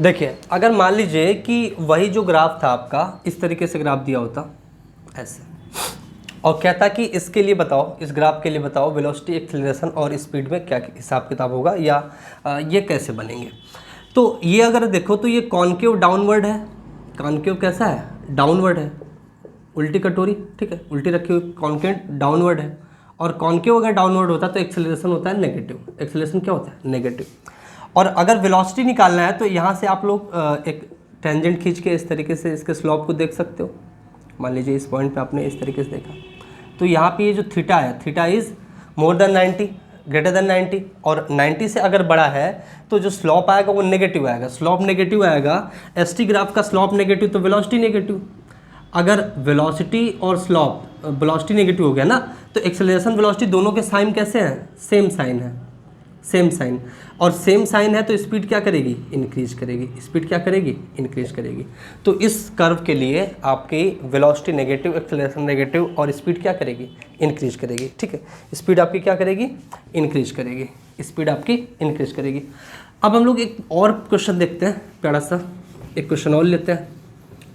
देखिए अगर मान लीजिए कि वही जो ग्राफ था आपका इस तरीके से ग्राफ दिया होता ऐसे, और कहता कि इसके लिए बताओ, इस ग्राफ के लिए बताओ वेलोसिटी, एक्सेलरेशन और स्पीड में क्या हिसाब किताब होगा या ये कैसे बनेंगे। तो ये अगर देखो तो ये कॉन्केव डाउनवर्ड है, कॉन्केव कैसा है, डाउनवर्ड है, उल्टी कटोरी, ठीक है, उल्टी रखी हुई, कॉन्केव डाउनवर्ड है। और कॉन्केव अगर डाउनवर्ड होता है तो एक्सेलरेशन होता है नेगेटिव, एक्सेलरेशन क्या होता है, नेगेटिव। और अगर वेलोसिटी निकालना है तो यहाँ से आप लोग एक टेंजेंट खींच के इस तरीके से इसके स्लोप को देख सकते हो। मान लीजिए इस पॉइंट पे आपने इस तरीके से देखा, तो यहाँ पे ये जो थीटा है, theta is more than 90, greater than 90, और 90 से अगर बड़ा है तो जो स्लोप आएगा वो नेगेटिव आएगा, स्लोप नेगेटिव आएगा। एसटी ग्राफ का स्लोप नेगेटिव तो वेलोसिटी नेगेटिव। अगर वेलोसिटी और स्लोप, वेलोसिटी नेगेटिव हो गया ना, तो एक्सेलरेशन वेलोसिटी दोनों के साइन कैसे हैं, सेम साइन है, सेम साइन। और सेम साइन है तो स्पीड क्या करेगी, इंक्रीज करेगी, स्पीड क्या करेगी, इंक्रीज करेगी। तो इस कर्व के लिए आपकी वेलोसिटी नेगेटिव, एक्सेलरेशन नेगेटिव और स्पीड क्या करेगी, इंक्रीज करेगी, ठीक है। स्पीड आपकी क्या करेगी, इंक्रीज करेगी, स्पीड आपकी इंक्रीज करेगी। अब हम लोग एक और क्वेश्चन देखते हैं, प्यारा सा एक क्वेश्चन और लेते हैं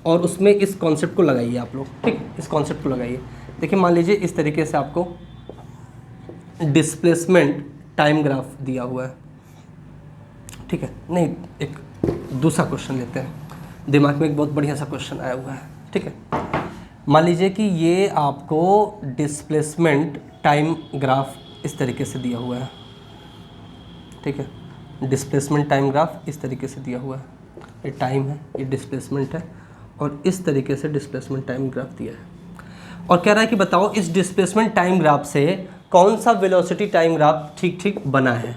और उसमें इस कॉन्सेप्ट को लगाइए आप लोग, ठीक, इस कॉन्सेप्ट को लगाइए। देखिए मान लीजिए इस तरीके से आपको डिस्प्लेसमेंट टाइम ग्राफ दिया हुआ है, ठीक है। नहीं, एक दूसरा क्वेश्चन लेते हैं, दिमाग में एक बहुत बढ़िया सा क्वेश्चन आया हुआ है, ठीक है। मान लीजिए कि ये आपको डिस्प्लेसमेंट टाइम ग्राफ इस तरीके से दिया हुआ है, ठीक है। डिस्प्लेसमेंट टाइम ग्राफ इस तरीके से दिया हुआ है, ये टाइम है, ये डिस्प्लेसमेंट है, और इस तरीके से डिस्प्लेसमेंट टाइम ग्राफ दिया है। और कह रहा है कि बताओ इस डिस्प्लेसमेंट टाइम ग्राफ से कौन सा वेलोसिटी टाइम ग्राफ ठीक ठीक बना है,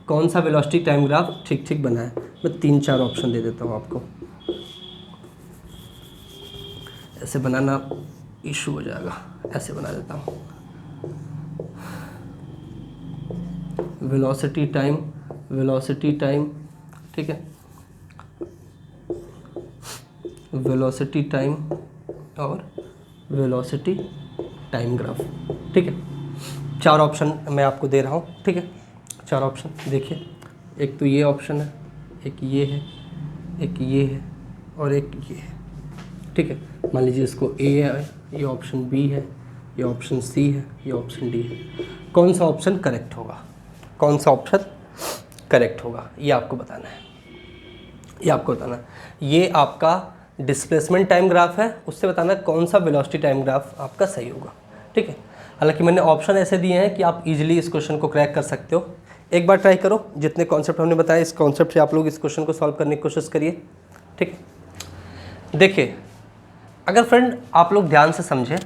कौन सा वेलोसिटी टाइम ग्राफ ठीक ठीक बना है। मैं 3-4 ऑप्शन दे देता हूँ आपको, ऐसे बनाना इशू हो जाएगा, ऐसे बना देता हूँ। वेलोसिटी टाइम, वेलोसिटी टाइम, ठीक है, वेलोसिटी टाइम और वेलोसिटी टाइम ग्राफ, ठीक है। 4 ऑप्शन मैं आपको दे रहा हूँ, ठीक है। 4 ऑप्शन देखिए, एक तो ये ऑप्शन है, एक ये है, एक ये है और एक ये है, ठीक है। मान लीजिए इसको ए है, ये ऑप्शन बी है, ये ऑप्शन सी है, ये ऑप्शन डी है। कौन सा ऑप्शन करेक्ट होगा, कौन सा ऑप्शन करेक्ट होगा, ये आपको बताना है, ये आपको बताना है। ये आपका डिस्प्लेसमेंट टाइम ग्राफ है, उससे बताना है कौन सा वेलोसिटी टाइम ग्राफ आपका सही होगा, ठीक है। हालांकि मैंने ऑप्शन ऐसे दिए हैं कि आप इजीली इस क्वेश्चन को क्रैक कर सकते हो। एक बार ट्राई करो, जितने कॉन्सेप्ट हमने बताए इस कॉन्सेप्ट से आप लोग इस क्वेश्चन को सॉल्व करने की कोशिश करिए, ठीक है। देखिए अगर फ्रेंड आप लोग ध्यान से समझे,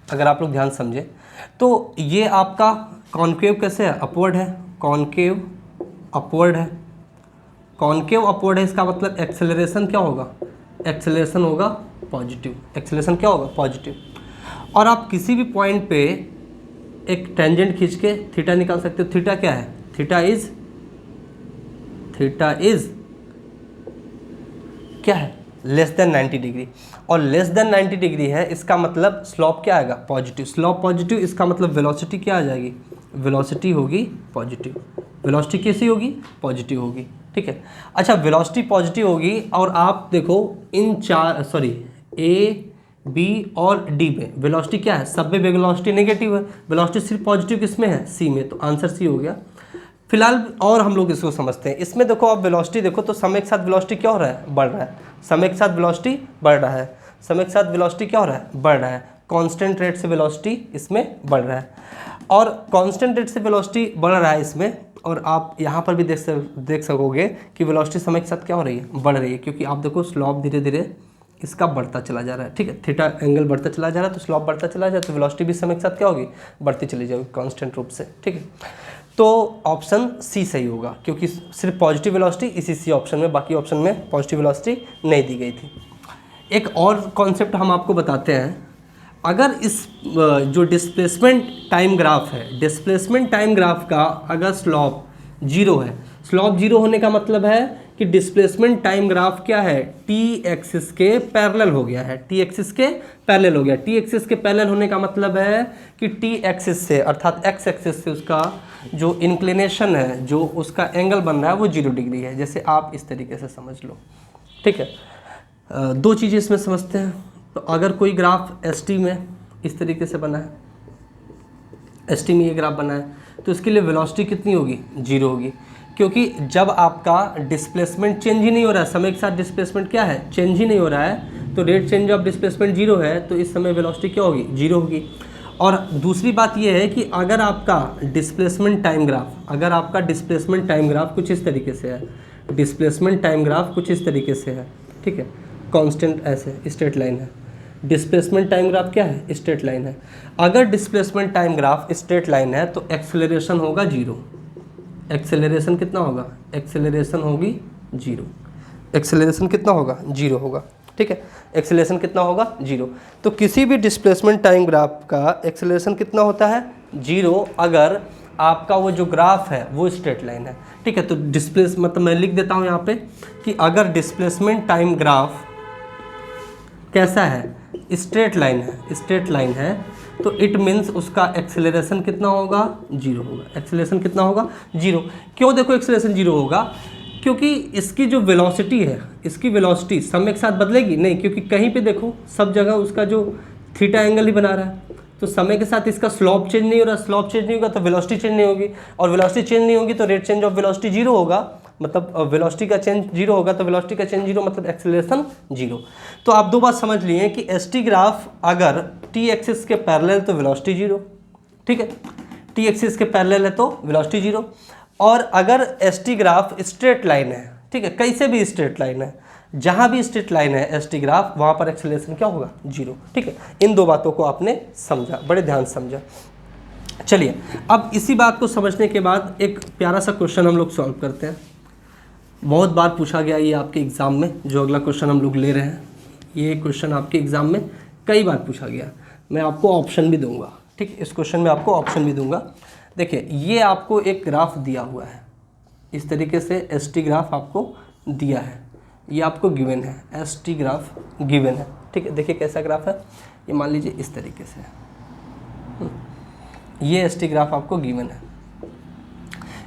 अगर आप लोग ध्यान समझे तो ये आपका कॉन्केव कैसे है, अपवर्ड है, कॉन्केव अपवर्ड है, कॉन्केव अपवर्ड है, इसका मतलब एक्सेलरेशन क्या होगा, एक्सेलरेशन होगा पॉजिटिव, एक्सेलरेशन क्या होगा, पॉजिटिव। और आप किसी भी पॉइंट पे एक टेंजेंट खींच के थीटा निकाल सकते हो। थीटा क्या है, थीटा इज क्या है, लेस देन 90 डिग्री, और लेस देन 90 डिग्री है, इसका मतलब स्लोप क्या आएगा, पॉजिटिव। स्लोप पॉजिटिव, इसका मतलब वेलोसिटी क्या आ जाएगी, वेलोसिटी होगी पॉजिटिव। वेलोसिटी कैसी होगी, पॉजिटिव होगी, ठीक है। अच्छा वेलोसिटी पॉजिटिव होगी, और आप देखो इन चार, सॉरी ए बी और डी में वेलोसिटी क्या है, सब में वेलोसिटी नेगेटिव है, वेलोसिटी सिर्फ पॉजिटिव किस में है, सी में, तो आंसर सी हो गया। फिलहाल और हम लोग इसको समझते हैं। इसमें देखो आप वेलोसिटी देखो तो समय के साथ वेलोसिटी क्या हो रहा है, बढ़ रहा है, समय के साथ वेलोसिटी बढ़ रहा है, समय के साथ वेलोसिटी क्या हो रहा है, बढ़ रहा है, कांस्टेंट रेट से वेलोसिटी इसमें बढ़ रहा है, और कांस्टेंट रेट से वेलोसिटी बढ़ रहा है इसमें। और आप यहाँ पर भी देख सकोगे कि वेलोसिटी समय के साथ क्या हो रही है, बढ़ रही है, क्योंकि आप देखो स्लोप धीरे धीरे इसका बढ़ता चला जा रहा है, ठीक है। थीटा एंगल बढ़ता चला जा रहा है तो स्लोप बढ़ता चला जाए, तो वेलोसिटी भी समय के साथ क्या होगी, बढ़ती चली जाएगी कांस्टेंट रूप से, ठीक है। तो ऑप्शन सी सही होगा, क्योंकि सिर्फ पॉजिटिव वेलोसिटी इसी सी ऑप्शन में, बाकी ऑप्शन में पॉजिटिव वेलोसिटी नहीं दी गई थी। एक और कॉन्सेप्ट हम आपको बताते हैं। अगर इस जो डिस्प्लेसमेंट टाइम ग्राफ है, डिस्प्लेसमेंट टाइम ग्राफ का अगर स्लोप 0 है, स्लोप 0 होने का मतलब है कि डिस्प्लेसमेंट टाइम ग्राफ क्या है, टी एक्सिस के पैरेलल हो गया है, टी एक्सिस के पैरेलल हो गया। टी एक्सिस के पैरेलल होने का मतलब है कि टी एक्सिस से अर्थात एक्स एक्सिस से उसका जो इंक्लिनेशन है, जो उसका एंगल बन रहा है वो 0 डिग्री है। जैसे आप इस तरीके से समझ लो, ठीक है। दो चीज़ें इसमें समझते हैं। तो अगर कोई ग्राफ एस टी में इस तरीके से बना है, एस टी में ये ग्राफ बना है, तो इसके लिए वेलोसिटी कितनी होगी, 0 होगी, क्योंकि जब आपका डिस्प्लेसमेंट चेंज ही नहीं हो रहा है, समय के साथ डिस्प्लेसमेंट क्या है, चेंज ही नहीं हो रहा है, तो रेट चेंज ऑफ डिस्प्लेसमेंट 0 है, तो इस समय वेलोसिटी क्या होगी, 0 होगी। और दूसरी बात ये है कि अगर आपका डिस्प्लेसमेंट टाइम ग्राफ कुछ इस तरीके से है, डिस्प्लेसमेंट टाइम ग्राफ कुछ इस तरीके से है, ठीक है, कांस्टेंट ऐसे स्ट्रेट लाइन है। डिस्प्लेसमेंट टाइम ग्राफ क्या है, स्ट्रेट लाइन है। अगर displacement time graph straight line है तो एक्सेलरेशन होगा 0। एक्सेलरेशन कितना होगा, एक्सेलरेशन होगी 0। एक्सेलरेशन कितना होगा, 0 होगा, ठीक है। एक्सेलरेशन कितना होगा, 0। तो किसी भी डिस्प्लेसमेंट टाइम ग्राफ का एक्सेलरेशन कितना होता है, 0, अगर आपका वो जो ग्राफ है वो स्ट्रेट लाइन है, ठीक है। तो डिस्प्लेस मतलब मैं लिख देता हूँ यहाँ पे कि अगर डिस्प्लेसमेंट टाइम ग्राफ कैसा है, स्ट्रेट लाइन है, तो इट मीन्स उसका एक्सेलरेशन कितना होगा, 0 होगा। एक्सेलरेशन कितना होगा, 0। क्यों देखो एक्सेलरेशन 0 होगा, क्योंकि इसकी जो वेलोसिटी है, इसकी वेलोसिटी समय के साथ बदलेगी नहीं, क्योंकि कहीं पे देखो सब जगह उसका जो थीटा एंगल ही बना रहा है, तो समय के साथ इसका स्लोप चेंज नहीं हो रहा, स्लोप चेंज नहीं होगा तो वेलोसिटी चेंज नहीं होगी, और वेलोसिटी चेंज नहीं होगी तो रेट चेंज ऑफ वेलोसिटी 0 होगा, मतलब वेलोसिटी का चेंज 0 होगा, तो वेलोसिटी का चेंज 0 मतलब एक्सेलरेशन 0। तो आप दो बात समझ लिए कि एस टी ग्राफ अगर टी एक्सिस के पैरेलल तो वेलोसिटी 0, ठीक है, टी एक्सिस के पैरेलल है तो वेलोसिटी 0, और अगर S T graph straight line है, ठीक है, कैसे भी स्ट्रेट लाइन है, जहाँ भी स्ट्रेट लाइन है एस टी ग्राफ, वहाँ पर एक्सेलरेशन क्या होगा, 0, ठीक है। इन दो बातों को आपने समझा, बड़े ध्यान से समझा। चलिए अब इसी बात को समझने के बाद एक प्यारा सा क्वेश्चन हम लोग सॉल्व करते हैं। बहुत बार पूछा गया ये आपके एग्ज़ाम में, जो अगला क्वेश्चन हम लोग ले रहे हैं, ये क्वेश्चन आपके एग्ज़ाम में कई बार पूछा गया। मैं आपको ऑप्शन भी दूंगा, ठीक, इस क्वेश्चन में आपको ऑप्शन भी दूंगा। देखिए ये आपको एक ग्राफ दिया हुआ है, इस तरीके से एस टी ग्राफ आपको दिया है, ये आपको गिवन है, एस टी ग्राफ गिवन है, ठीक है। देखिए कैसा ग्राफ है, ये मान लीजिए इस तरीके से, ये एस टी ग्राफ आपको गिवन है,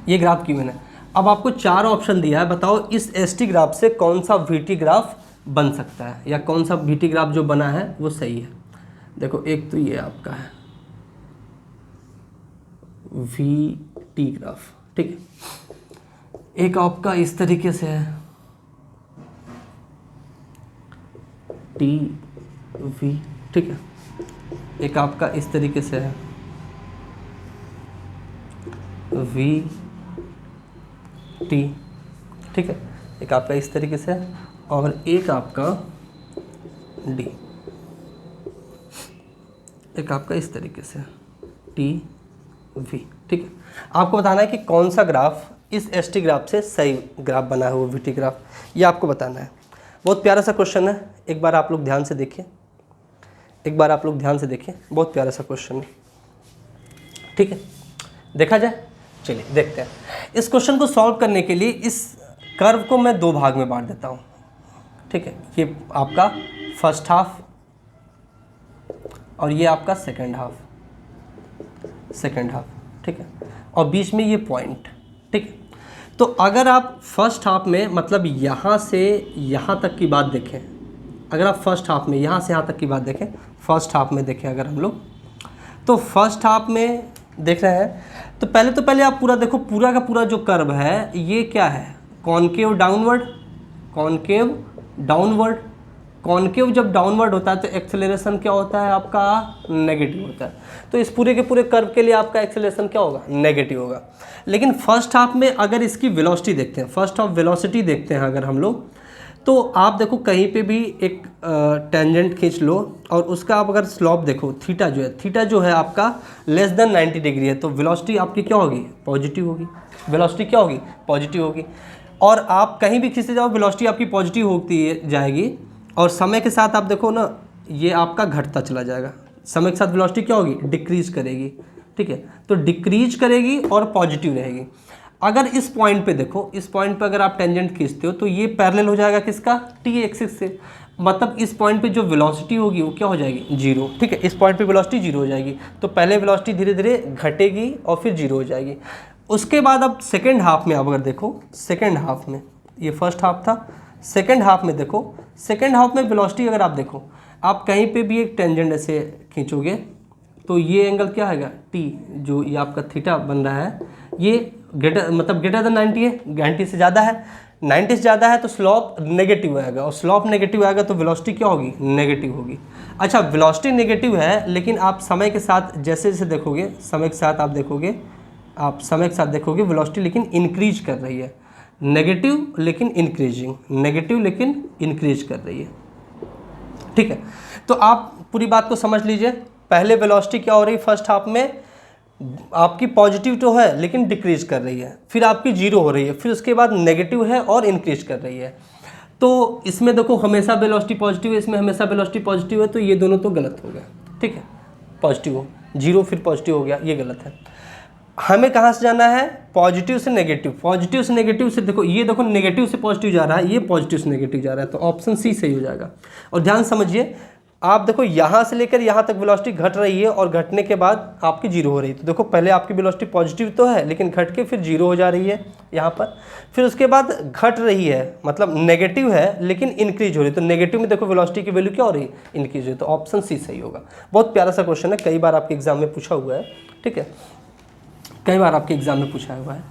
ये ग्राफ गिवन है। अब आपको 4 ऑप्शन दिया है, बताओ इस एस टी ग्राफ से कौन सा वी टी ग्राफ बन सकता है, या कौन सा वी टी ग्राफ जो बना है वो सही है। देखो एक तो ये आपका है वी टी ग्राफ, ठीक है, एक आपका इस तरीके से है टी वी, ठीक है, एक आपका इस तरीके से है वी टी, ठीक है, एक आपका इस तरीके से है, और एक आपका डी, एक आपका इस तरीके से टी वी, ठीक है। आपको बताना है कि कौन सा ग्राफ इस एस टी ग्राफ से सही ग्राफ बना है, वो वी टी ग्राफ, ये आपको बताना है। बहुत प्यारा सा क्वेश्चन है, एक बार आप लोग ध्यान से देखिए, एक बार आप लोग ध्यान से देखिए, बहुत प्यारा सा क्वेश्चन है, ठीक है, देखा जाए। चलिए देखते हैं। इस क्वेश्चन को सॉल्व करने के लिए इस कर्व को मैं 2 भाग में बांट देता हूँ, ठीक है, ये आपका फर्स्ट हाफ और ये आपका सेकंड हाफ, ठीक है, और बीच में ये पॉइंट, ठीक है। तो अगर आप फर्स्ट हाफ में मतलब यहाँ से यहाँ तक की बात देखें, अगर आप फर्स्ट हाफ में यहाँ से यहाँ तक की बात देखें, फर्स्ट हाफ में देखें अगर हम लोग, तो फर्स्ट हाफ में देख रहे हैं, तो पहले आप पूरा देखो, पूरा का पूरा जो कर्व है ये क्या है, concave downward, concave downward. Concave जब डाउनवर्ड होता है तो एक्सेलरेशन क्या होता है आपका, नेगेटिव होता है। तो इस पूरे के पूरे कर्व के लिए आपका एक्सेलरेशन क्या होगा, नेगेटिव होगा। लेकिन फर्स्ट हाफ में अगर इसकी वेलोसिटी देखते हैं, फर्स्ट हाफ वेलोसिटी देखते हैं अगर हम लोग, तो आप देखो कहीं पे भी एक टेंजेंट खींच लो और उसका आप अगर स्लोप देखो, थीटा जो है आपका लेस देन 90 डिग्री है, तो वेलोसिटी आपकी क्या होगी, पॉजिटिव होगी, वेलोसिटी क्या होगी, पॉजिटिव होगी। और आप कहीं भी खींचते जाओ वेलोसिटी आपकी पॉजिटिव होती जाएगी, और समय के साथ आप देखो ना ये आपका घटता चला जाएगा, समय के साथ वेलोसिटी क्या होगी, डिक्रीज करेगी, ठीक है, तो डिक्रीज करेगी और पॉजिटिव रहेगी। अगर इस पॉइंट पे देखो, इस पॉइंट पे अगर आप टेंजेंट खींचते हो तो ये पैरेलल हो जाएगा किसका, टी एक्सिस से। मतलब इस पॉइंट पे जो वेलोसिटी होगी वो क्या हो जाएगी, जीरो। ठीक है, इस पॉइंट पे वेलोसिटी जीरो हो जाएगी। तो पहले वेलोसिटी धीरे धीरे घटेगी और फिर जीरो हो जाएगी। उसके बाद अब सेकेंड हाफ में आप अगर देखो, सेकेंड हाफ में, ये फर्स्ट हाफ था, सेकेंड हाफ में देखो, सेकेंड हाफ में वेलोसिटी अगर आप देखो, आप कहीं पे भी एक टेंजेंट ऐसे खींचोगे तो ये एंगल क्या आएगा, टी, जो ये आपका थीटा बन रहा है, ये ग्रेटर मतलब ग्रेटर देन 90 है, 90 से ज़्यादा है, 90 से ज़्यादा है तो स्लोप नेगेटिव आएगा, और स्लोप नेगेटिव आएगा तो वेलोसिटी क्या होगी, नेगेटिव होगी। अच्छा, वेलोसिटी नेगेटिव है, लेकिन आप समय के साथ जैसे जैसे देखोगे, समय के साथ आप देखोगे, आप समय के साथ देखोगे वेलोसिटी लेकिन इंक्रीज कर रही है, नेगेटिव लेकिन इंक्रीजिंग, नेगेटिव लेकिन इंक्रीज कर रही है। ठीक है, तो आप पूरी बात को समझ लीजिए। पहले वेलोसिटी क्या हो रही है, फर्स्ट हाफ में आपकी पॉजिटिव तो है लेकिन डिक्रीज कर रही है, फिर आपकी जीरो हो रही है, फिर उसके बाद नेगेटिव है और इंक्रीज कर रही है। तो इसमें देखो हमेशा वेलोसिटी पॉजिटिव है, इसमें हमेशा वेलोसिटी पॉजिटिव है, तो ये दोनों तो गलत हो गया। ठीक है, पॉजिटिव हो, जीरो फिर पॉजिटिव हो गया, ये गलत है। हमें कहाँ से जाना है, पॉजिटिव से नेगेटिव, पॉजिटिव से नेगेटिव से देखो, ये देखो नेगेटिव से पॉजिटिव जा रहा है, ये पॉजिटिव से नेगेटिव जा रहा है, तो ऑप्शन सी सही हो जाएगा। और ध्यान समझिए, आप देखो यहाँ से लेकर यहाँ तक वेलोसिटी घट रही है और घटने के बाद आपकी जीरो हो रही है। तो देखो पहले आपकी वेलोसिटी पॉजिटिव तो है लेकिन घट के फिर जीरो हो जा रही है यहाँ पर, फिर उसके बाद घट रही है, मतलब नेगेटिव है लेकिन इंक्रीज हो रही है। तो नेगेटिव में देखो वेलोसिटी की वैल्यू क्या हो रही है, इंक्रीज हो रही है, तो ऑप्शन सी सही होगा। बहुत प्यारा सा क्वेश्चन है, कई बार आपके एग्जाम में पूछा हुआ है। ठीक है, कई बार आपके एग्जाम में पूछा हुआ है।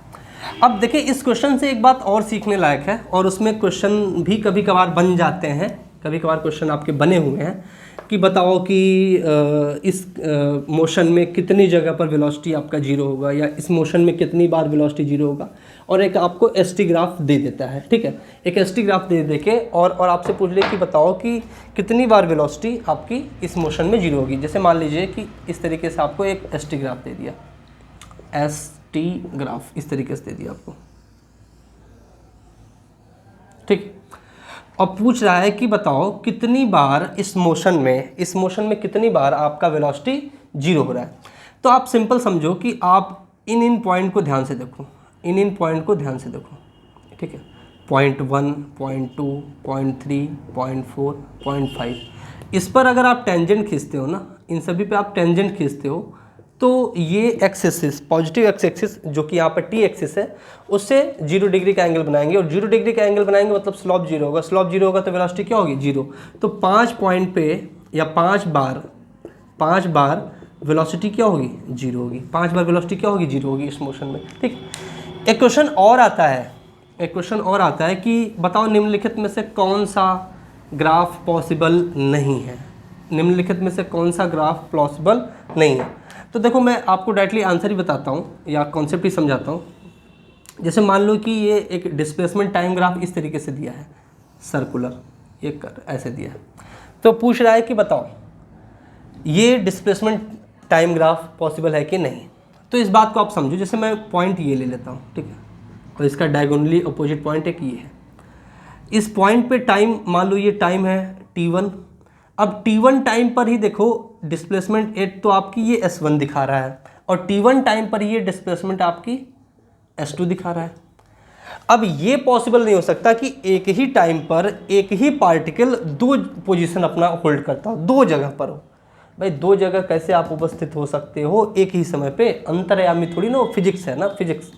अब देखिए इस क्वेश्चन से एक बात और सीखने लायक है, और उसमें क्वेश्चन भी कभी कभार बन जाते हैं, कभी कभार क्वेश्चन आपके बने हुए हैं कि बताओ कि इस मोशन में कितनी जगह पर वेलोसिटी आपका जीरो होगा, या इस मोशन में कितनी बार वेलोसिटी जीरो होगा, और एक आपको एसटी ग्राफ दे देता है। ठीक है, एक एसटी ग्राफ दे देके और आपसे पूछ ले कि बताओ कि कितनी बार वेलोसिटी आपकी इस मोशन में जीरो होगी। जैसे मान लीजिए कि इस तरीके से आपको एक एसटी ग्राफ दे दिया, एसटी ग्राफ इस तरीके से दे दिया आपको। ठीक, और पूछ रहा है कि बताओ कितनी बार इस मोशन में कितनी बार आपका वेलोसिटी जीरो हो रहा है। तो आप सिंपल समझो कि आप इन पॉइंट को ध्यान से देखो, इन पॉइंट को ध्यान से देखो। ठीक है, point 1, point 2, point 3, point 4, point 5, इस पर अगर आप टेंजेंट खींचते हो ना, इन सभी पे आप टेंजेंट खींचते हो, तो ये x axis, positive x axis जो कि यहाँ पर टी एक्सिस है, उससे 0 डिग्री का एंगल बनाएंगे, और 0 डिग्री का एंगल बनाएंगे मतलब स्लोप जीरो होगा, स्लोप जीरो होगा तो वेलोसिटी क्या होगी, जीरो। तो 5 पॉइंट पे या 5 बार वेलोसिटी क्या होगी, जीरो होगी। 5 बार वेलोसिटी क्या होगी, जीरो होगी इस मोशन में। ठीक, एक क्वेश्चन और आता है, कि बताओ निम्नलिखित में से कौन सा ग्राफ पॉसिबल नहीं है, निम्नलिखित में से कौन सा ग्राफ पॉसिबल नहीं है। तो देखो मैं आपको डायरेक्टली आंसर ही बताता हूँ या कॉन्सेप्ट ही समझाता हूँ। जैसे मान लो कि ये एक डिस्प्लेसमेंट टाइम ग्राफ इस तरीके से दिया है, सर्कुलर, ये ऐसे दिया है, तो पूछ रहा है कि बताओ ये डिस्प्लेसमेंट टाइम ग्राफ पॉसिबल है कि नहीं। तो इस बात को आप समझो, जैसे मैं पॉइंट ये ले लेता हूँ, ठीक है, और इसका डायगोनली अपोजिट पॉइंट एक ये है। इस पॉइंट पे टाइम मान लो ये टाइम है t1। अब t1 टाइम पर ही देखो डिस्प्लेसमेंट तो आपकी ये s1 दिखा रहा है, और t1 टाइम पर ये डिस्प्लेसमेंट आपकी s2 दिखा रहा है। अब ये पॉसिबल नहीं हो सकता कि एक ही टाइम पर एक ही पार्टिकल दो पोजीशन अपना होल्ड करता हो, दो जगह पर हो। भाई दो जगह कैसे आप उपस्थित हो सकते हो एक ही समय पे, अंतर्यामी थोड़ी ना, फिजिक्स है ना, फिजिक्स।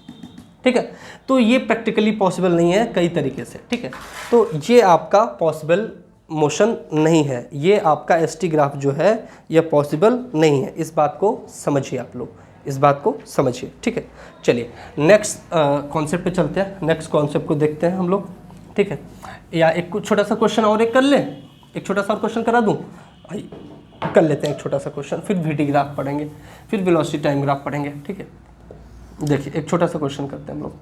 ठीक है, तो ये प्रैक्टिकली पॉसिबल नहीं है कई तरीके से। ठीक है, तो ये आपका पॉसिबल मोशन नहीं है, ये आपका एसटी ग्राफ जो है ये पॉसिबल नहीं है। इस बात को समझिए, आप लोग इस बात को समझिए। ठीक है, चलिए नेक्स्ट कॉन्सेप्ट पे चलते हैं, नेक्स्ट कॉन्सेप्ट को देखते हैं हम लोग। ठीक है, या एक छोटा सा क्वेश्चन और एक कर लें, एक छोटा सा और क्वेश्चन करा दूँ, कर लेते हैं एक छोटा सा क्वेश्चन, फिर वीटी ग्राफ पढ़ेंगे, फिर वेलोसिटी टाइम ग्राफ पढ़ेंगे। ठीक है, देखिए एक छोटा सा क्वेश्चन करते हैं हम लोग,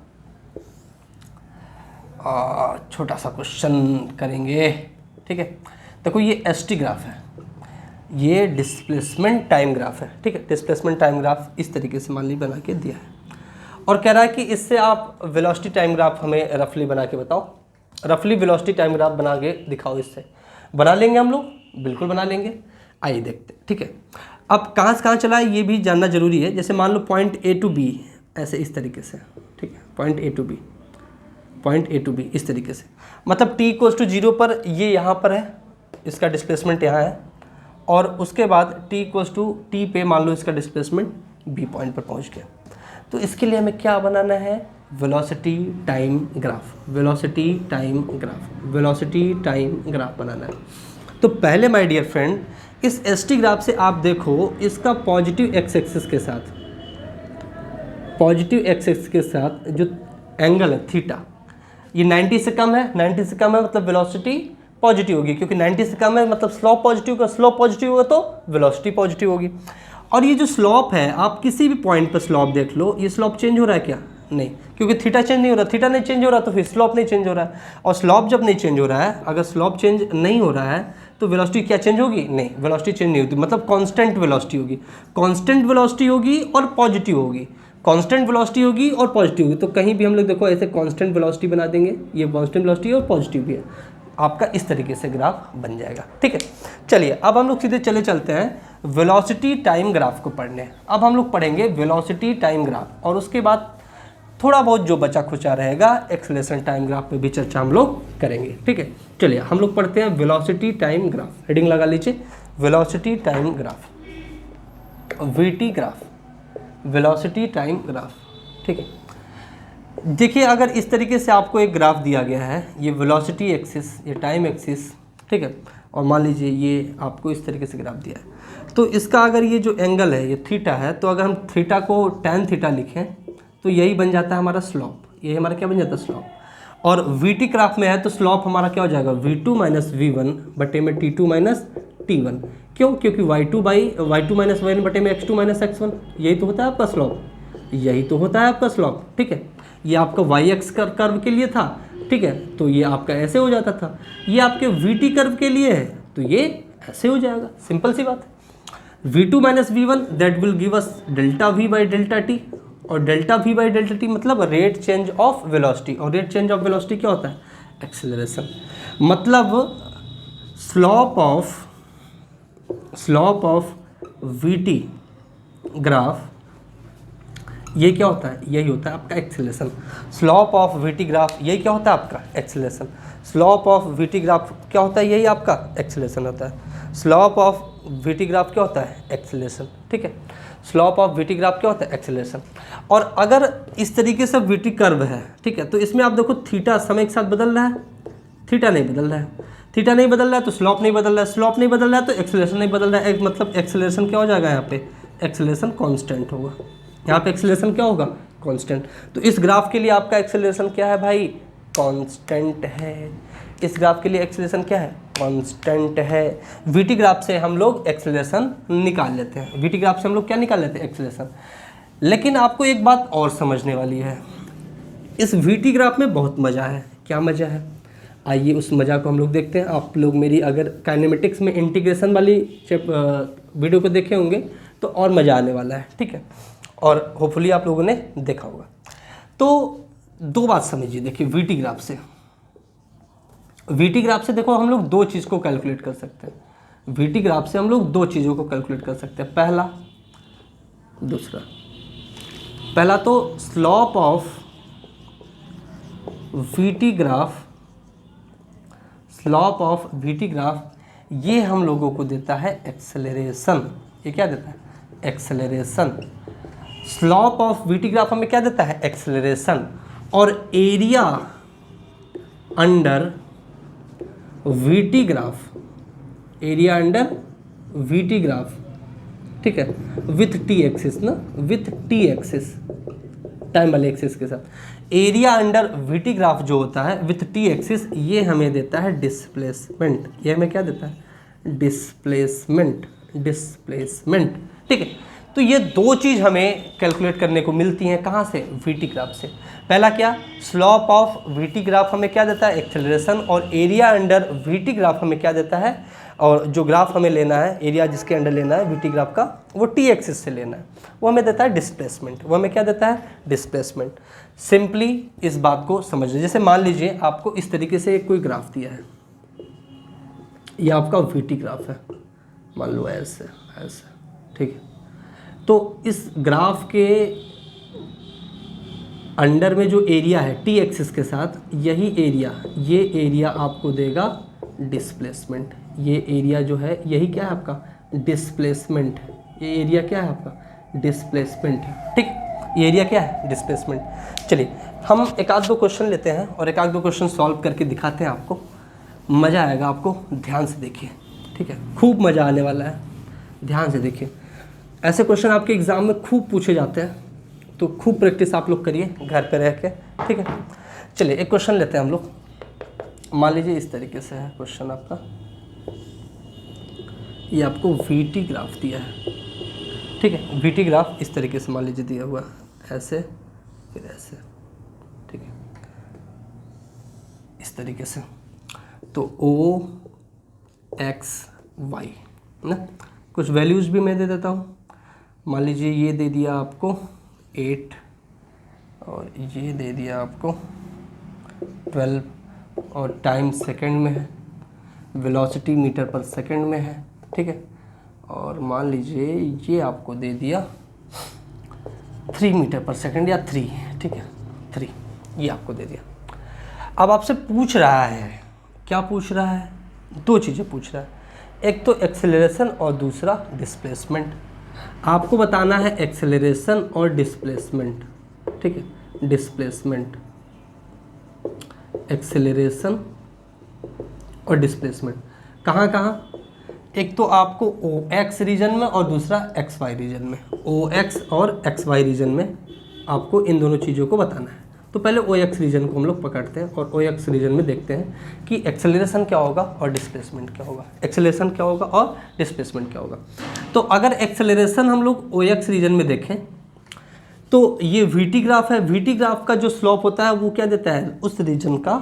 छोटा सा क्वेश्चन करेंगे। ठीक है, देखो ये एसटी ग्राफ है, ये डिस्प्लेसमेंट टाइम ग्राफ है। ठीक है, डिस्प्लेसमेंट टाइम ग्राफ इस तरीके से मान ली बना के दिया है, और कह रहा है कि इससे आप वेलोसिटी टाइम ग्राफ हमें रफली बना के बताओ, रफली वेलोसिटी टाइम ग्राफ बना के दिखाओ। इससे बना लेंगे हम लोग, बिल्कुल बना लेंगे, आइए देखते हैं। ठीक है, अब कहाँ से कहाँ चला है ये भी जानना जरूरी है। जैसे मान लो पॉइंट ए टू बी, ऐसे इस तरीके से। ठीक है, point A to B, point A to B इस तरीके से। मतलब t इक्वल्स टू 0 पर ये यहाँ पर है, इसका डिस्प्लेसमेंट यहाँ है, और उसके बाद t इक्वल्स टू टी पे मान लो इसका डिस्प्लेसमेंट b पॉइंट पर पहुँच गया। तो इसके लिए हमें क्या बनाना है, velocity time graph, velocity time graph, velocity time graph बनाना है। तो पहले माय डियर फ्रेंड इस एस टी ग्राफ से आप देखो इसका पॉजिटिव एक्स एक्सिस के साथ, पॉजिटिव एक्स एक्सिस के साथ जो एंगल है थीटा, ये 90 से कम है, 90 से कम है मतलब वेलोसिटी पॉजिटिव होगी, क्योंकि 90 से कम है मतलब स्लोप पॉजिटिव का, स्लोप पॉजिटिव होगा तो वेलोसिटी पॉजिटिव होगी। और ये जो स्लोप है, आप किसी भी पॉइंट पर स्लोप देख लो, ये स्लोप चेंज हो रहा है क्या, नहीं, क्योंकि थीटा चेंज नहीं हो रहा, थीटा नहीं चेंज हो रहा तो फिर स्लोप नहीं चेंज हो रहा है। और स्लोप जब नहीं चेंज हो रहा है, अगर स्लोप चेंज नहीं हो रहा है तो वेलोसिटी क्या चेंज होगी, नहीं, वेलोसिटी चेंज नहीं होती, मतलब कांस्टेंट वेलोसिटी होगी, कांस्टेंट वेलोसिटी होगी और पॉजिटिव होगी, कांस्टेंट वेलोसिटी होगी और पॉजिटिव होगी। तो कहीं भी हम लोग देखो ऐसे कांस्टेंट वेलोसिटी बना देंगे, ये कांस्टेंट वेलोसिटी और पॉजिटिव भी है, आपका इस तरीके से ग्राफ बन जाएगा। ठीक है, चलिए अब हम लोग सीधे चलते हैं वेलोसिटी टाइम ग्राफ को पढ़ने। अब हम लोग पढ़ेंगे वेलोसिटी टाइम ग्राफ, और उसके बाद थोड़ा बहुत जो बचा खुचा रहेगा एक्सेलरेशन टाइम ग्राफ पे भी चर्चा हम लोग करेंगे। ठीक है, चलिए हम लोग पढ़ते हैं वेलोसिटी टाइम ग्राफ, हेडिंग लगा लीजिए velocity time graph, VT graph, velocity time graph. ठीक है, देखिए अगर इस तरीके से आपको एक ग्राफ दिया गया है, ये वेलोसिटी एक्सिस, ये टाइम एक्सिस, ठीक है, और मान लीजिए ये आपको इस तरीके से ग्राफ दिया है, तो इसका अगर ये जो एंगल है ये थीटा है, तो अगर हम थीटा को tan थीटा लिखें तो यही बन जाता है हमारा स्लोप, यही हमारा क्या बन जाता है स्लोप। और वीटी ग्राफ में है तो स्लोप हमारा क्या हो जाएगा, v2 माइनस वी1 बटे में t2 माइनस t1। क्यों, क्योंकि y2 माइनस y1 बटे में x2 माइनस x1, यही तो होता है आपका स्लोप, यही तो होता है आपका स्लोप। ठीक है, ये आपका वाई एक्स कर्व के लिए था, ठीक है, तो ये आपका ऐसे हो जाता था, ये आपके वीटी कर्व के लिए है तो ये ऐसे हो जाएगा, सिंपल सी बात है। v2 minus v one that will give us delta v by delta t, और delta v by delta t मतलब रेट चेंज ऑफ वेलोसिटी, और रेट चेंज ऑफ वेलोसिटी क्या होता है, एक्सेलरेशन। मतलब स्लोप ऑफ वीटी ग्राफ ये क्या होता है, यही होता है आपका acceleration. Slope of VT graph यही क्या होता है आपका acceleration. Slope of VT graph क्या होता है, यही आपका एक्सेलरेशन होता है। स्लोप ऑफ वीटी ग्राफ क्या होता है, एक्सेलरेशन। ठीक है, स्लोप ऑफ वीटी ग्राफ क्या होता है, एक्सेलरेशन। और अगर इस तरीके से वीटी कर्व है, ठीक है, तो इसमें आप देखो थीटा समय के साथ बदल रहा है, थीटा नहीं बदल रहा है, थीटा नहीं बदल रहा है तो स्लोप नहीं बदल रहा है, स्लोप नहीं बदल रहा है तो एक्सेलरेशन नहीं बदल रहा है। मतलब एक्सेलरेशन क्या हो जाएगा, यहाँ पे एक्सेलरेशन कांस्टेंट होगा, यहाँ पे एक्सेलरेशन क्या होगा, कांस्टेंट। तो इस ग्राफ के लिए आपका एक्सेलरेशन क्या है भाई, कांस्टेंट है। इस ग्राफ के लिए एक्सेलरेशन क्या है, कांस्टेंट है। वीटी ग्राफ से हम लोग एक्सेलरेशन निकाल लेते हैं, वीटी ग्राफ से हम लोग क्या निकाल लेते हैं, एक्सेलरेशन। लेकिन आपको एक बात और समझने वाली है, इस वीटी ग्राफ में बहुत मज़ा है। क्या मज़ा है, आइए उस मज़ा को हम लोग देखते हैं। आप लोग मेरी अगर काइनेमेटिक्स में इंटीग्रेशन वाली वीडियो को देखे होंगे तो और मज़ा आने वाला है। ठीक है, और होपफुली आप लोगों ने देखा होगा। तो दो बात समझिए, देखिए वीटी ग्राफ से, वीटी ग्राफ से देखो हम लोग दो चीज़ को कैलकुलेट कर सकते हैं। वीटी ग्राफ से हम लोग दो चीज़ों को कैलकुलेट कर सकते हैं, पहला दूसरा। पहला तो slope of VT graph, slope of VT graph ये हम लोगों को देता है एक्सेलरेशन। ये क्या देता है, acceleration. Slope of VT graph हमें क्या देता है, एक्सेलरेशन। और area under VT graph, area under VT graph, ठीक है, विथ टी एक्सिस ना, विथ टी एक्सिस, टाइम वाले एक्सिस के साथ। एरिया अंडर वीटी ग्राफ जो होता है विथ टी एक्सिस, ये हमें देता है डिस्प्लेसमेंट। ये हमें क्या देता है, डिस्प्लेसमेंट, डिस्प्लेसमेंट। ठीक है, तो ये दो चीज़ हमें कैलकुलेट करने को मिलती हैं, कहाँ से, वीटी ग्राफ से। पहला क्या, स्लोप ऑफ वीटी ग्राफ हमें क्या देता है, एक्सेलरेशन। और एरिया अंडर वीटी ग्राफ हमें क्या देता है, और जो ग्राफ हमें लेना है, एरिया जिसके अंडर लेना है वीटी ग्राफ का, वो टी एक्सिस से लेना है, वो हमें देता है डिस्प्लेसमेंट। वो हमें क्या देता है, डिस्प्लेसमेंट। सिंपली इस बात को समझ लीजिए। जैसे मान लीजिए आपको इस तरीके से कोई ग्राफ दिया है, ये आपका वीटी ग्राफ है, मान लो ऐसे ऐसे, ठीक है। तो इस ग्राफ के अंडर में जो एरिया है टी एक्सिस के साथ, यही एरिया, ये एरिया आपको देगा डिस्प्लेसमेंट। ये एरिया जो है यही क्या है आपका डिस्प्लेसमेंट। ये एरिया क्या है आपका डिस्प्लेसमेंट, ठीक। ये एरिया क्या है डिस्प्लेसमेंट। चलिए हम एक आध दो क्वेश्चन लेते हैं और एक आध दो क्वेश्चन सॉल्व करके दिखाते हैं आपको, मज़ा आएगा आपको, ध्यान से देखिए, ठीक है, खूब मज़ा आने वाला है, ध्यान से देखिए। ऐसे क्वेश्चन आपके एग्ज़ाम में खूब पूछे जाते हैं, तो खूब प्रैक्टिस आप लोग करिए घर पे रह के, ठीक है। चलिए एक क्वेश्चन लेते हैं हम लोग। मान लीजिए इस तरीके से है क्वेश्चन आपका, ये आपको वीटी ग्राफ दिया है, ठीक है। वीटी ग्राफ इस तरीके से मान लीजिए दिया हुआ, ऐसे फिर ऐसे, ठीक है, इस तरीके से। तो ओ एक्स वाई ना, कुछ वैल्यूज़ भी मैं दे देता हूँ। मान लीजिए ये दे दिया आपको 8 और ये दे दिया आपको 12 और टाइम सेकंड में है, वेलोसिटी मीटर पर सेकंड में है, ठीक है। और मान लीजिए ये आपको दे दिया 3 मीटर पर सेकंड या 3, ठीक है, 3 ये आपको दे दिया। अब आपसे पूछ रहा है, क्या पूछ रहा है, दो चीज़ें पूछ रहा है, एक तो एक्सेलरेशन और दूसरा डिस्प्लेसमेंट। आपको बताना है एक्सेलरेशन और डिस्प्लेसमेंट, ठीक है, डिस्प्लेसमेंट, एक्सेलरेशन और डिस्प्लेसमेंट कहाँ कहाँ, एक तो आपको ओ एक्स रीजन में और दूसरा एक्स वाई रीजन में। ओ एक्स और एक्स वाई रीजन में आपको इन दोनों चीज़ों को बताना है। तो पहले ओ एक्स रीजन को हम लोग पकड़ते हैं और ओ एक्स रीजन में देखते हैं कि एक्सेलरेशन क्या होगा और डिस्प्लेसमेंट क्या होगा, एक्सेलरेशन क्या होगा और डिस्प्लेसमेंट क्या होगा। तो अगर एक्सेलरेशन हम लोग ओ एक्स रीजन में देखें तो ये वीटी ग्राफ है, वीटी ग्राफ का जो स्लोप होता है वो क्या देता है, उस रीजन का,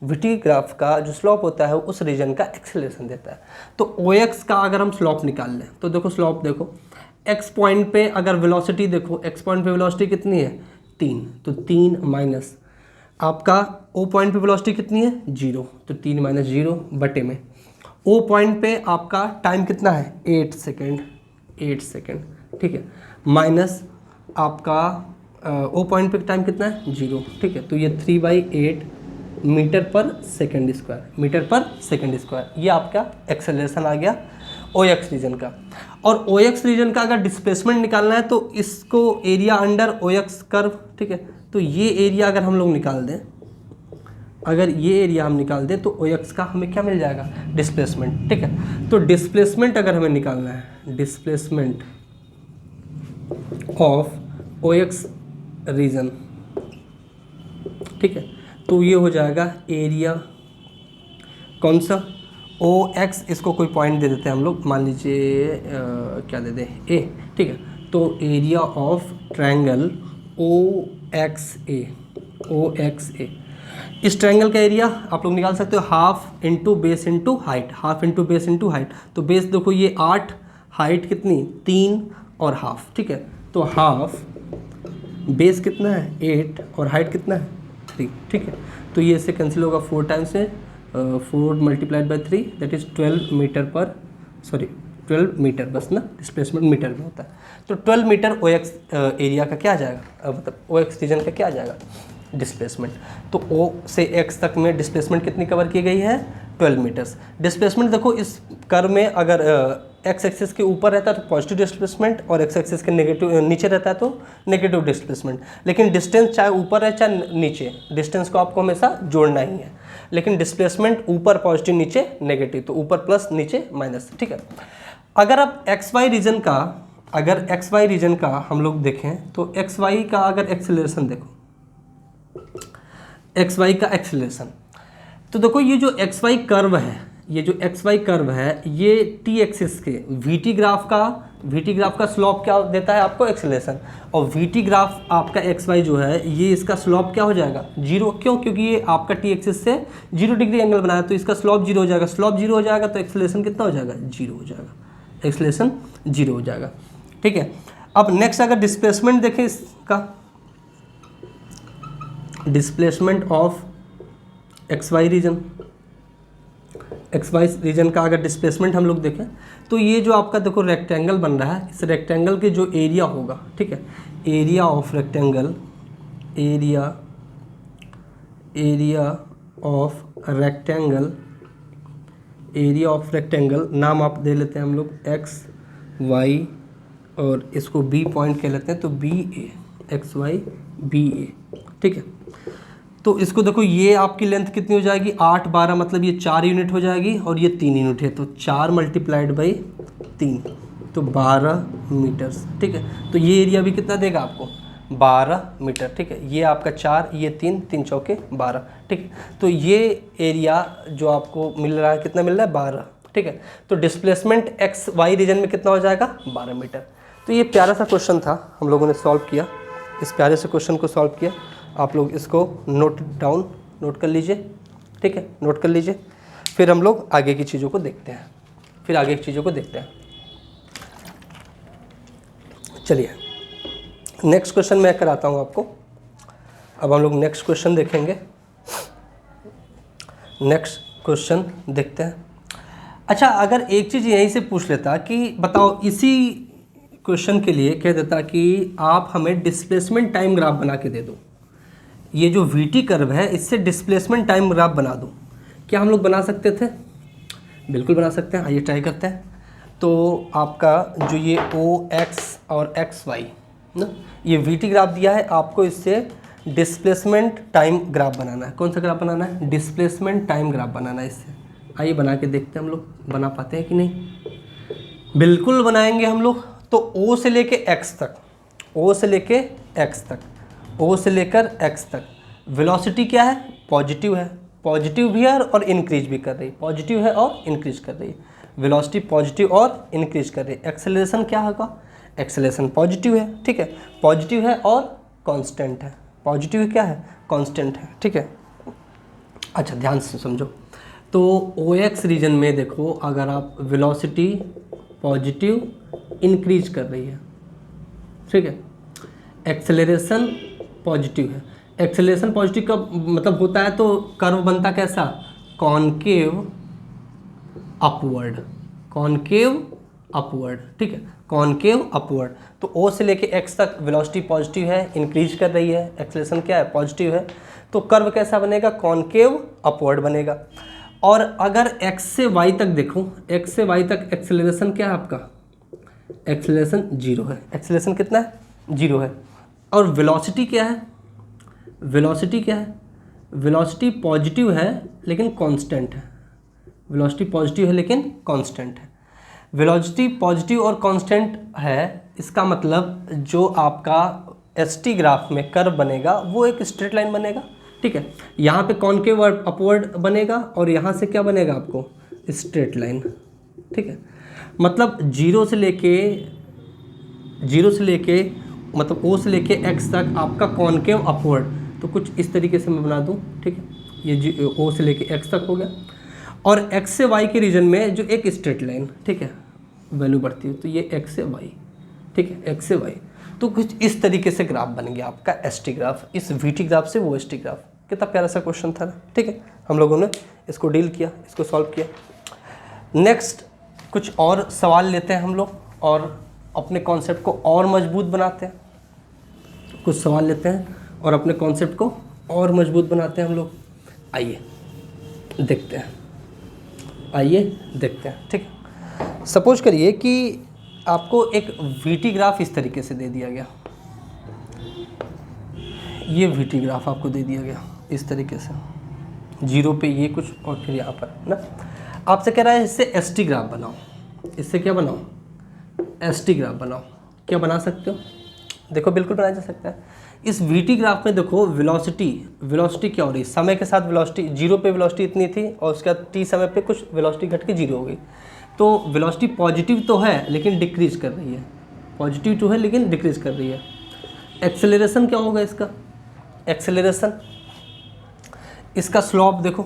वीटी ग्राफ का जो स्लोप होता है उस रीजन का एक्सेलरेशन देता है। तो ओ एक्स का अगर हम स्लोप निकाल लें तो देखो स्लोप देखो, एक्स पॉइंट पे अगर वेलोसिटी देखो, एक्स पॉइंट पे वेलोसिटी कितनी है 3, तो 3 माइनस आपका ओ पॉइंट पे वेलोसिटी कितनी है 0, तो 3 माइनस 0 बटे में ओ पॉइंट पे आपका टाइम कितना है 8 सेकेंड, 8 सेकेंड, ठीक है, माइनस आपका ओ पॉइंट पे टाइम कितना है 0, ठीक है। तो ये 3/8 मीटर पर सेकेंड स्क्वायर, मीटर पर सेकेंड स्क्वायर, ये आपका एक्सेलरेशन आ गया ओ एक्स रीजन का। और ओ एक्स रीजन का अगर डिस्प्लेसमेंट निकालना है तो इसको area under O X curve, ठीक है, तो ये एरिया अगर हम लोग निकाल दें, अगर ये एरिया हम निकाल दें तो ओ एक्स का हमें क्या मिल जाएगा डिस्प्लेसमेंट, ठीक है। तो डिस्प्लेसमेंट अगर हमें निकालना है, displacement of O X region, ठीक है, तो ये हो जाएगा एरिया कौन सा ओ एक्स, इसको कोई पॉइंट दे देते हैं हम लोग, मान लीजिए क्या दे दें ए, ठीक है। तो area of triangle O X A, O X A, इस ट्रायंगल का एरिया आप लोग निकाल सकते हो half into base into height, half into base into height. तो बेस देखो ये 8, हाइट कितनी 3 और हाफ, ठीक है। तो हाफ, बेस कितना है 8 और हाइट कितना है 3, ठीक है। तो ये इससे कैंसिल होगा 4 टाइम्स से 4 multiplied by 3 that is 12 metre पर, सॉरी 12 मीटर बस ना, डिस्प्लेसमेंट मीटर में होता है। तो 12 मीटर ओ एक्स एरिया का क्या आ जाएगा, मतलब ओ एक्स रीजन का क्या आ जाएगा डिस्प्लेसमेंट। तो ओ से एक्स तक में डिस्प्लेसमेंट कितनी कवर की गई है 12 मीटर्स। डिस्प्लेसमेंट देखो इस कर्व में अगर एक्स एक्सिस के ऊपर रहता है तो पॉजिटिव डिस्प्लेसमेंट और एक्स एक्सिस के नेगेटिव नीचे रहता है तो नेगेटिव डिस्प्लेसमेंट। लेकिन डिस्टेंस चाहे ऊपर है चाहे नीचे, डिस्टेंस को आपको हमेशा जोड़ना ही है। लेकिन डिस्प्लेसमेंट ऊपर पॉजिटिव नीचे नेगेटिव, तो ऊपर प्लस नीचे माइनस, ठीक है। अगर आप एक्स वाई रीजन का, अगर एक्स वाई रीजन का हम लोग देखें तो एक्स वाई का अगर एक्सेलरेशन देखो, एक्स वाई का एक्सेलरेशन, तो देखो ये जो एक्स वाई कर्व है, ये जो एक्स वाई कर्व है ये टी एक्सिस के वीटी ग्राफ का स्लोप क्या देता है आपको एक्सेलरेशन, और वीटी ग्राफ आपका एक्स वाई जो है ये इसका स्लोप क्या हो जाएगा 0, क्यों, क्योंकि ये आपका टी एक्सिस से 0 डिग्री एंगल बनाया तो इसका स्लोप 0 हो जाएगा, स्लोप 0 हो जाएगा तो एक्सेलरेशन कितना हो जाएगा 0 हो जाएगा, एक्सेलरेशन 0 हो जाएगा, ठीक है। अब नेक्स्ट अगर डिस्प्लेसमेंट देखें इसका, displacement of X Y region, X Y region का अगर डिस्प्लेसमेंट हम लोग देखें तो ये जो आपका देखो रेक्टेंगल बन रहा है, इस रेक्टेंगल के जो एरिया होगा, ठीक है, area of rectangle area of rectangle, नाम आप दे लेते हैं हम लोग एक्स वाई, और इसको बी पॉइंट कह लेते हैं, तो बी ए, एक्स वाई बी ए, ठीक है। तो इसको देखो, ये आपकी लेंथ कितनी हो जाएगी, 8 12, मतलब ये 4 यूनिट हो जाएगी, और ये 3 यूनिट है, तो 4 मल्टीप्लाइड बाई 3, तो 12 मीटर्स, ठीक है। तो ये एरिया भी कितना देगा आपको, 12 मीटर, ठीक है। ये आपका 4, ये 3, 3 चौके 12, ठीक है। तो ये एरिया जो आपको मिल रहा है, कितना मिल रहा है, 12, ठीक है। तो डिस्प्लेसमेंट एक्स वाई रीजन में कितना हो जाएगा, 12 मीटर। तो ये प्यारा सा क्वेश्चन था, हम लोगों ने सॉल्व किया, इस प्यारे से क्वेश्चन को सॉल्व किया। आप लोग इसको नोट कर लीजिए, ठीक है, नोट कर लीजिए। फिर हम लोग आगे की चीज़ों को देखते हैं, चलिए नेक्स्ट क्वेश्चन मैं कराता हूँ आपको। अब हम लोग नेक्स्ट क्वेश्चन देखेंगे, नेक्स्ट क्वेश्चन देखते हैं। अच्छा, अगर एक चीज़ यहीं से पूछ लेता कि बताओ, इसी क्वेश्चन के लिए कह देता कि आप हमें डिस्प्लेसमेंट टाइम ग्राफ बना के दे दो, ये जो वीटी कर्व है इससे डिस्प्लेसमेंट टाइम ग्राफ बना दो, क्या हम लोग बना सकते थे? बिल्कुल बना सकते हैं, आइए ट्राई करते हैं। तो आपका जो ये ओ एक्स और एक्स वाई ना, ये वीटी ग्राफ दिया है आपको, इससे डिस्प्लेसमेंट टाइम ग्राफ बनाना है। कौन सा ग्राफ बनाना है? डिस्प्लेसमेंट टाइम ग्राफ बनाना है इससे। आइए बना के देखते हैं हम लोग बना पाते हैं कि नहीं। बिल्कुल बनाएंगे हम लोग। तो ओ से लेके एक्स तक, ओ से लेके एक्स तक, ओ से लेकर एक्स तक वेलोसिटी क्या है? पॉजिटिव है, पॉजिटिव भी है और इंक्रीज भी कर रही है, पॉजिटिव है और इंक्रीज कर रही है। वेलोसिटी पॉजिटिव और इंक्रीज कर रही है। एक्सेलरेशन क्या होगा? एक्सेलरेशन पॉजिटिव है, ठीक है, पॉजिटिव है और कांस्टेंट है। पॉजिटिव क्या है? कांस्टेंट है, ठीक है। अच्छा ध्यान से समझो। तो ओ एक्स रीजन में देखो, अगर आप वेलोसिटी पॉजिटिव इंक्रीज कर रही है, ठीक है, एक्सेलरेशन पॉजिटिव है। एक्सेलरेशन पॉजिटिव का मतलब होता है, तो कर्व बनता कैसा? कॉनकेव अपवर्ड, कॉनकेव अपवर्ड, ठीक है, कॉनकेव अपवर्ड। तो ओ से लेके एक्स तक वेलोसिटी पॉजिटिव है, इंक्रीज कर रही है, एक्सेलरेशन क्या है? पॉजिटिव है। तो कर्व कैसा बनेगा? कॉनकेव अपवर्ड बनेगा। और अगर एक्स से वाई तक देखो, एक्स से वाई तक एक्सेलरेशन क्या है आपका? एक्सेलरेशन 0 है। एक्सेलरेशन कितना है? 0 है। और वेलोसिटी क्या है? वेलोसिटी क्या है? वेलोसिटी पॉजिटिव है लेकिन कांस्टेंट है। वेलोसिटी पॉजिटिव है लेकिन कांस्टेंट है। वेलोसिटी पॉजिटिव और कांस्टेंट है, इसका मतलब जो आपका एसटी ग्राफ में कर्व बनेगा वो एक स्ट्रेट लाइन बनेगा, ठीक है। यहाँ पे कॉनकेव अपवर्ड बनेगा और यहाँ से क्या बनेगा आपको? स्ट्रेट लाइन, ठीक है। मतलब जीरो से लेके मतलब ओ से लेके एक्स तक आपका कॉनकेव अपवर्ड, तो कुछ इस तरीके से मैं बना दूँ, ठीक है। ये ओ से लेके एक्स तक हो गया। और एक्स से वाई के रीजन में जो एक स्ट्रेट लाइन, ठीक है, वैल्यू बढ़ती है, तो ये एक्स से वाई, ठीक है, एक्स से वाई। तो कुछ इस तरीके से ग्राफ बन गया आपका एसटी ग्राफ, इस वीटी ग्राफ से वो एसटी ग्राफ। कितना प्यारा सा क्वेश्चन था ना, ठीक है। हम लोगों ने इसको डील किया, इसको सॉल्व किया। नेक्स्ट कुछ और सवाल लेते हैं हम लोग और अपने कॉन्सेप्ट को और मजबूत बनाते हैं। कुछ सवाल लेते हैं और अपने कॉन्सेप्ट को और मजबूत बनाते हैं हम लोग। आइए देखते हैं, ठीक है। सपोज करिए कि आपको एक वीटी ग्राफ इस तरीके से दे दिया गया, ये वीटी ग्राफ आपको दे दिया गया इस तरीके से, 0 पे ये कुछ और फिर यहाँ पर ना। आपसे कह रहा है इससे एसटी ग्राफ बनाओ, इससे क्या बनाओ? एसटी ग्राफ बनाओ। क्या बना सकते हो? देखो बिल्कुल बनाया जा सकता है। इस वीटी ग्राफ में देखो वेलोसिटी क्या हो रही है? समय के साथ वेलोसिटी 0 पे वेलोसिटी इतनी थी और उसके बाद टी समय पे कुछ वेलोसिटी घट के 0 हो गई। तो वेलोसिटी पॉजिटिव तो है लेकिन डिक्रीज कर रही है, पॉजिटिव तो है लेकिन डिक्रीज कर रही है। एक्सेलरेशन क्या होगा इसका? एक्सेलरेशन, इसका स्लॉप देखो,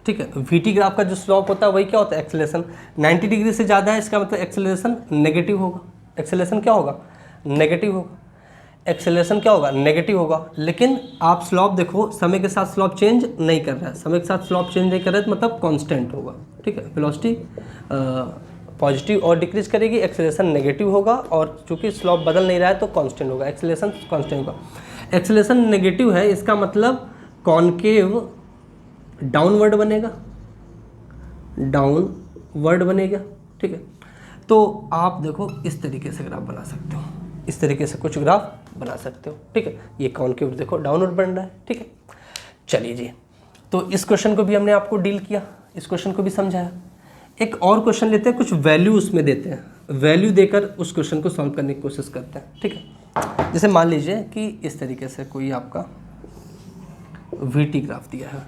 ठीक है। वीटी ग्राफ का जो स्लॉप होता है वही क्या होता है? एक्सेलरेशन। 90 डिग्री से ज़्यादा है, इसका मतलब एक्सेलरेशन नेगेटिव होगा। एक्सेलरेशन क्या होगा? नेगेटिव होगा। एक्सेलरेशन क्या होगा? नेगेटिव होगा। लेकिन आप स्लॉप देखो, समय के साथ स्लॉप चेंज नहीं कर रहा है, समय के साथ स्लॉप चेंज नहीं कर रहा है, तो मतलब कांस्टेंट होगा, ठीक है। वेलोसिटी पॉजिटिव और डिक्रीज करेगी, एक्सेलरेशन नेगेटिव होगा, और चूंकि स्लॉप बदल नहीं रहा है तो कांस्टेंट होगा, एक्सेलरेशन कांस्टेंट होगा। एक्सेलरेशन नेगेटिव है, इसका मतलब कॉनकेव डाउनवर्ड बनेगा, डाउनवर्ड बनेगा, ठीक है। तो आप देखो इस तरीके से ग्राफ बना सकते हो, इस तरीके से कुछ ग्राफ बना सकते हो, ठीक है। ये कॉनकेव देखो डाउनवर्ड बन रहा है, ठीक है। चलिए जी, तो इस क्वेश्चन को भी हमने आपको डील किया, इस क्वेश्चन को भी समझाया। एक और क्वेश्चन लेते हैं, कुछ वैल्यू उसमें देते हैं, वैल्यू देकर उस क्वेश्चन को सॉल्व करने की कोशिश करते हैं, ठीक है। जैसे मान लीजिए कि इस तरीके से कोई आपका वीटी ग्राफ दिया है,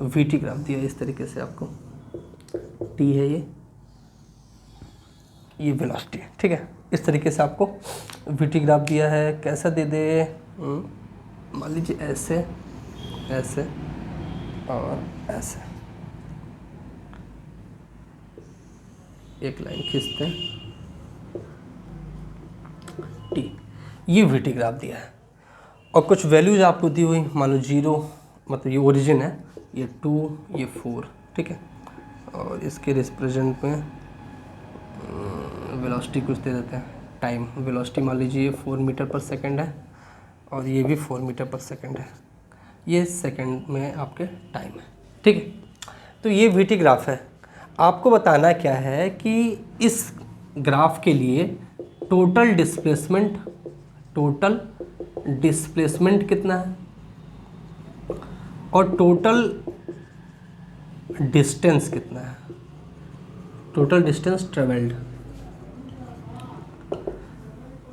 वीटी ग्राफ दिया है इस तरीके से आपको, टी है ये वेलोसिटी है, ठीक है। इस तरीके से आपको वीटी ग्राफ दिया है, कैसा दे दे, मान लीजिए ऐसे, ऐसे और ऐसे, एक लाइन खींचते हैं, टी, ये वीटी ग्राफ दिया है और कुछ वैल्यूज आपको दी हुई, मान लो 0 मतलब ये ओरिजिन है, ये 2, ये 4, ठीक है। और इसके रिप्रेजेंट में वेलोसिटी कुछ दे देते हैं, टाइम वेलोसिटी मान लीजिए ये 4 मीटर पर सेकंड है और ये भी 4 मीटर पर सेकंड है, ये सेकंड में आपके टाइम है, ठीक है। तो ये वीटी ग्राफ है। आपको बताना क्या है कि इस ग्राफ के लिए टोटल डिस्प्लेसमेंट कितना है और टोटल डिस्टेंस कितना है, टोटल डिस्टेंस ट्रेवल्ड।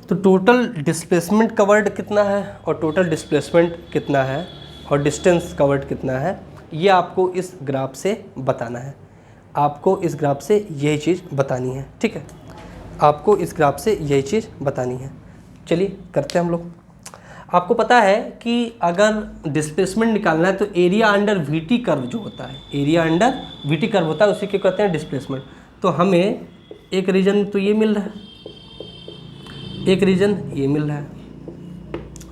तो टोटल डिस्प्लेसमेंट कवर्ड कितना है और टोटल डिस्प्लेसमेंट कितना है और डिस्टेंस कवर्ड कितना है, ये आपको इस ग्राफ से बताना है, आपको इस ग्राफ से यही चीज़ बतानी है, ठीक है। आपको इस ग्राफ से यही चीज़ बतानी है। चलिए करते हैं हम लोग। आपको पता है कि अगर डिस्प्लेसमेंट निकालना है तो एरिया अंडर वीटी कर्व जो होता है, एरिया अंडर वीटी कर्व होता है, उसी के कहते हैं डिस्प्लेसमेंट। तो हमें एक रीजन तो ये मिल रहा है, एक रीजन ये मिल रहा है,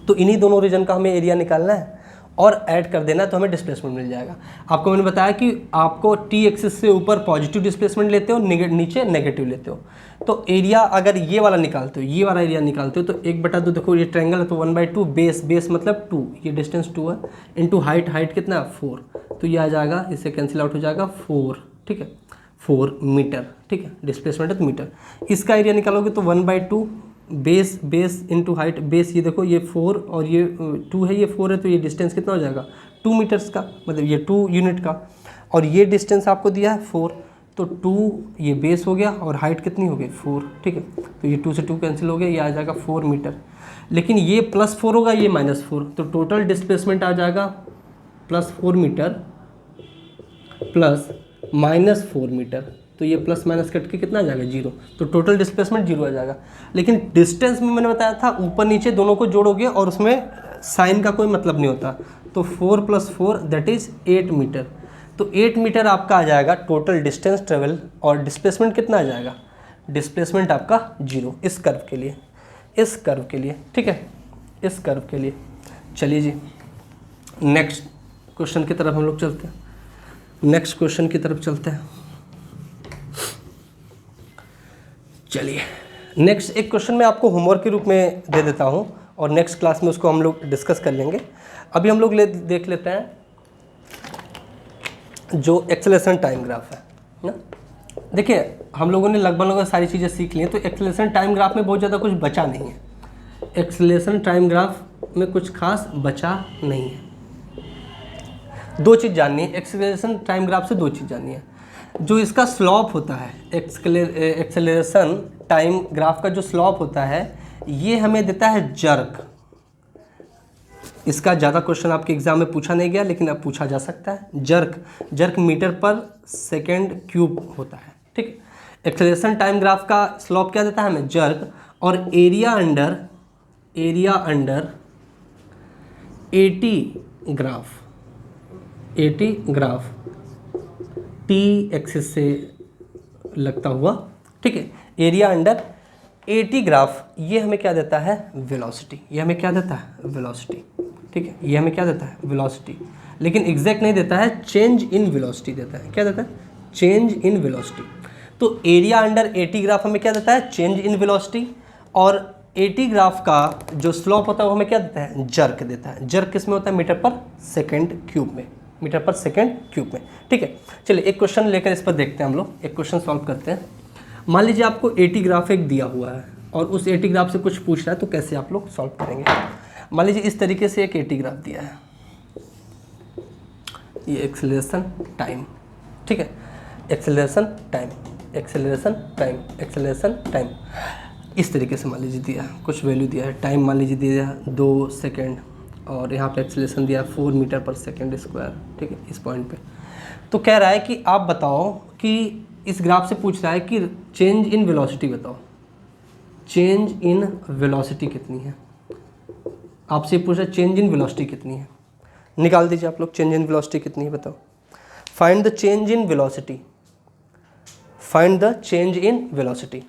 तो इन्हीं दोनों रीजन का हमें एरिया निकालना है और ऐड कर देना है तो हमें डिस्प्लेसमेंट मिल जाएगा। आपको मैंने बताया कि आपको टी एक्सिस से ऊपर पॉजिटिव डिस्प्लेसमेंट लेते हो, नीचे नेगेटिव लेते हो। तो एरिया अगर ये वाला निकालते हो, ये वाला एरिया निकालते हो तो 1/2, देखो ये ट्रायंगल है तो 1/2 बेस मतलब 2, ये डिस्टेंस 2 है, इंटू हाइट कितना है 4, तो ये आ जाएगा, इससे कैंसिल आउट हो जाएगा 4, ठीक है, 4 मीटर, ठीक है। डिस्प्लेसमेंट है तो मीटर। इसका एरिया निकालोगे तो 1/2 बेस इंटू हाइट, बेस ये देखो ये 4 और ये 2 है, ये 4 है, तो ये डिस्टेंस कितना हो जाएगा 2 मीटर्स का, मतलब ये 2 यूनिट का, और ये डिस्टेंस आपको दिया है 4, तो 2 ये बेस हो गया और हाइट कितनी हो गई 4, ठीक है। तो ये 2 से 2 कैंसिल हो गया, ये आ जाएगा 4 मीटर। लेकिन ये +4 होगा, ये -4, तो टोटल डिस्प्लेसमेंट आ जाएगा +4 मीटर प्लस -4 मीटर, तो ये प्लस माइनस कट के कितना आ जाएगा 0, तो टोटल डिस्प्लेसमेंट 0 आ जाएगा। लेकिन डिस्टेंस में मैंने बताया था ऊपर नीचे दोनों को जोड़ोगे और उसमें साइन का कोई मतलब नहीं होता, तो 4 + 4 दैट इज़ 8 मीटर, तो 8 मीटर आपका आ जाएगा टोटल डिस्टेंस ट्रेवल। और डिस्प्लेसमेंट कितना आ जाएगा, डिस्प्लेसमेंट आपका 0 इस कर्व के लिए, इस कर्व के लिए, ठीक है, इस कर्व के लिए। चलिए जी नेक्स्ट क्वेश्चन की तरफ हम लोग चलते हैं, नेक्स्ट क्वेश्चन की तरफ चलते हैं। चलिए नेक्स्ट एक क्वेश्चन मैं आपको होमवर्क के रूप में दे देता हूं और नेक्स्ट क्लास में उसको हम लोग डिस्कस कर लेंगे। अभी हम लोग देख लेते हैं जो एक्सेलरेशन टाइम ग्राफ है ना। देखिए हम लोगों ने लगभग सारी चीज़ें सीख ली हैं, तो एक्सेलरेशन टाइम ग्राफ में बहुत ज़्यादा कुछ बचा नहीं है, एक्सेलरेशन टाइम ग्राफ में कुछ खास बचा नहीं है। दो चीज़ जाननी है एक्सेलरेशन टाइम ग्राफ से, दो चीज़ जाननी है। जो इसका स्लॉप होता है, एक्सेलरेशन टाइम ग्राफ का जो स्लॉप होता है ये हमें देता है जर्क। इसका ज़्यादा क्वेश्चन आपके एग्जाम में पूछा नहीं गया लेकिन अब पूछा जा सकता है। जर्क मीटर पर सेकेंड क्यूब होता है, ठीक। एक्सेलरेशन टाइम ग्राफ का स्लॉप क्या देता है हमें, जर्क। और area under 80 graph T axis से लगता हुआ, ठीक है। एरिया अंडर 80 ग्राफ ये हमें क्या देता है, वेलोसिटी। ये हमें क्या देता है, वेलोसिटी, ठीक है। ये हमें क्या देता है, वेलोसिटी, लेकिन एग्जैक्ट नहीं देता है, चेंज इन वेलोसिटी देता है। क्या देता है, चेंज इन वेलोसिटी। तो एरिया अंडर 80 ग्राफ हमें क्या देता है, चेंज इन वेलोसिटी। और एटी ग्राफ का जो स्लोप होता है वो हमें क्या देता है, जर्क देता है। जर्क किस में होता है, मीटर पर सेकेंड क्यूब में, मीटर पर सेकेंड क्यूब में। ठीक है, चलिए एक क्वेश्चन लेकर इस पर देखते हैं हम लोग, एक क्वेश्चन सॉल्व करते हैं। मान लीजिए आपको एटी ग्राफ एक दिया हुआ है और उस एटी ग्राफ से कुछ पूछ रहा है, तो कैसे आप लोग सॉल्व करेंगे। मान लीजिए इस तरीके से एक एटी ग्राफ दिया है, ये एक्सेलरेशन टाइम, ठीक है, acceleration time, acceleration time, acceleration time, इस तरीके से मान लीजिए दिया है, कुछ वैल्यू दिया है, टाइम मान लीजिए दिया है 2 सेकेंड और यहाँ पे एक्सेलरेशन दिया है 4 मीटर पर सेकेंड स्क्वायर। ठीक है, इस पॉइंट पे तो कह रहा है कि आप बताओ कि इस ग्राफ से पूछ रहा है कि चेंज इन वेलोसिटी बताओ, चेंज इन वेलोसिटी कितनी है। आपसे पूछ रहा है चेंज इन वेलोसिटी कितनी है, निकाल दीजिए आप लोग, चेंज इन वेलोसिटी कितनी है बताओ। Find the change in velocity, find the change in velocity.